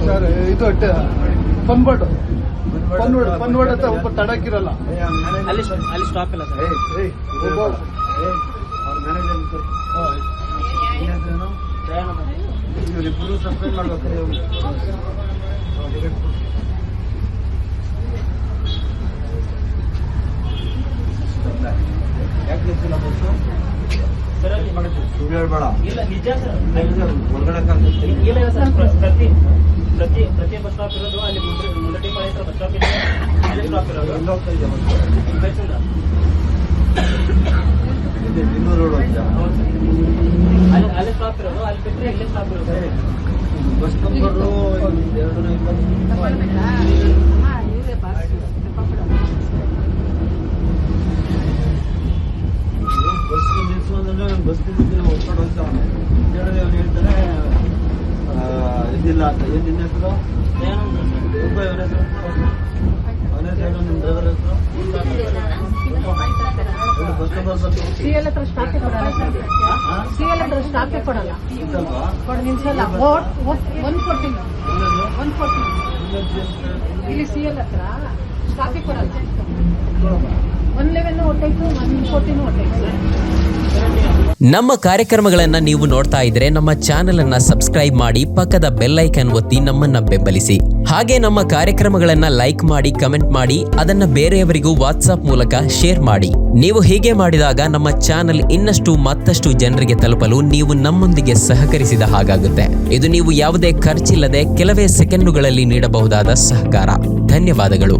Sir ಇದು ಪನ್ವರ್ಡ್ ಅಂತ ಒಬ್ಬ ತಡಕಿರಲ್ಲ ಅಲ್ಲಿ ಸ್ಟಾಪ್ ಇಲ್ಲ ಸರ್. ಇವರಿಬ್ಬರು ಸಬ್ಸ್ಕ್ರೈಬ್ ಮಾಡ್ಬೇಕು. ಯಾಕೆ ಗೊತ್ತಿಲ್ಲ ಬಸ್ಸು ಸುಳ್ಳು ಹೇಳ್ಬೇಡ. ಇಲ್ಲ ನಿಜ ಸರ್. ಹೊರಗಡೆ ಇಲ್ಲ ಸರ್. ಪ್ರತಿ ಬಸ್ ಸ್ಟಾಪ್ ಇರೋದು ಅಲ್ಲಿ ಮುಂದಟಿ ಪಾಳಿ ಹತ್ರ ಬಸ್ ಸ್ಟಾಪ್ ಇದೆ. ಅಲ್ಲಿ ಸ್ಟಾಪ್ ಇರೋದು ಎಲ್ಲಿ ಹೋಗ್ತಾ ಇದೆಯಾ ಬಸ್ಸು? ಬಸ್ಸಿಂದ ಇದೆ ಇನ್ನೂರು ರೋಡ್ ಅಂತ ಅಲ್ಲಿ ಸ್ಟಾಪ್ ಇರೋದು. ಅಲ್ಲಿ ಬಿಟ್ಟರೆ ಇಲ್ಲಿ ಸ್ಟಾಪ್ ಇರೋದು. Bus number 220. ಬಸ್ ನಿಲ್ಸುವಂದ್ರೆ ಬಸ್ ನಿಲ್ಸಿದ್ರೆ ಹೊಸ್ಕೊಂಡು ಹೋಗ್ತಾವನೆ ಹೇಳಿದ್ರೆ ಅವ್ನು ಹೇಳ್ತಾನೆ ಇದಿಲ್ಲ ಅಂತ. ಏನ್ ನಿನ್ನ ಹೆಸರು? ಇವರ ಹೆಸರು? ಅವನ ಹೆಸರು? ನಿಮ್ಮ ಡ್ರೈವರ್ ಹೆಸರು? ಬಸ್ ನಂಬರ್ ಬಂದು ಸಿಎಲ್ ಹತ್ರ ಸ್ಟಾಪೇ ಕೊಡಲ್ಲ ಸರ್. ಸಿಎಲ್ ಹತ್ರ ಸ್ಟಾಪೇ ಕೊಡಲ್ಲ. ನಿಲ್ಸಲ್ಲ. 114 ಇಲ್ಲಿ ಸಿಎಲ್ ಹತ್ರ ಸ್ಟಾಪೇ ಕೊಡಲ್ಲ. 111 ಹೊಟ್ಟೈತು, 114 ಹೊಟ್ಟೈತು. ನಮ್ಮ ಕಾರ್ಯಕ್ರಮಗಳನ್ನು ನೀವು ನೋಡ್ತಾ ಇದ್ರೆ ನಮ್ಮ ಚಾನೆಲ್ ಅನ್ನ ಸಬ್ಸ್ಕ್ರೈಬ್ ಮಾಡಿ, ಪಕ್ಕದ ಬೆಲ್ ಐಕಾನ್ ಒತ್ತಿ ನಮ್ಮನ್ನ ಬೆಂಬಲಿಸಿ. ಹಾಗೆ ನಮ್ಮ ಕಾರ್ಯಕ್ರಮಗಳನ್ನ ಲೈಕ್ ಮಾಡಿ, ಕಮೆಂಟ್ ಮಾಡಿ, ಅದನ್ನ ಬೇರೆಯವರಿಗೂ ವಾಟ್ಸ್ಆಪ್ ಮೂಲಕ ಶೇರ್ ಮಾಡಿ. ನೀವು ಹೀಗೆ ಮಾಡಿದಾಗ ನಮ್ಮ ಚಾನೆಲ್ ಇನ್ನಷ್ಟು ಮತ್ತಷ್ಟು ಜನರಿಗೆ ತಲುಪಲು ನೀವು ನಮ್ಮೊಂದಿಗೆ ಸಹಕರಿಸಿದ ಹಾಗಾಗುತ್ತೆ. ಇದು ನೀವು ಯಾವುದೇ ಖರ್ಚಿಲ್ಲದೆ ಕೆಲವೇ ಸೆಕೆಂಡುಗಳಲ್ಲಿ ನೀಡಬಹುದಾದ ಸಹಕಾರ. ಧನ್ಯವಾದಗಳು.